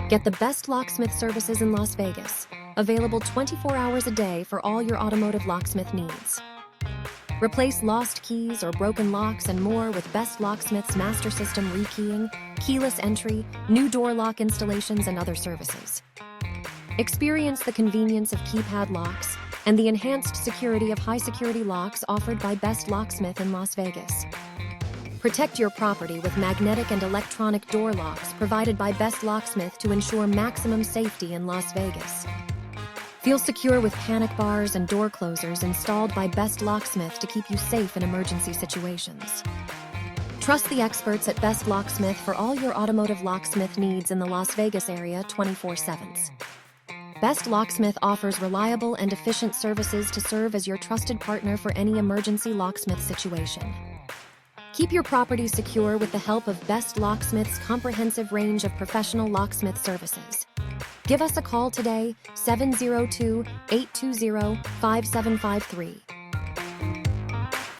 Get the best locksmith services in Las Vegas, available 24 hours a day for all your automotive locksmith needs. Replace lost keys or broken locks and more with Best Locksmith's master system rekeying, keyless entry, new door lock installations, and other services. Experience the convenience of keypad locks and the enhanced security of high-security locks offered by Best Locksmith in Las Vegas. Protect your property with magnetic and electronic door locks provided by Best Locksmith to ensure maximum safety in Las Vegas. Feel secure with panic bars and door closers installed by Best Locksmith to keep you safe in emergency situations. Trust the experts at Best Locksmith for all your automotive locksmith needs in the Las Vegas area 24/7. Best Locksmith offers reliable and efficient services to serve as your trusted partner for any emergency locksmith situation. Keep your property secure with the help of Best Locksmith's comprehensive range of professional locksmith services. Give us a call today, 702-820-5753.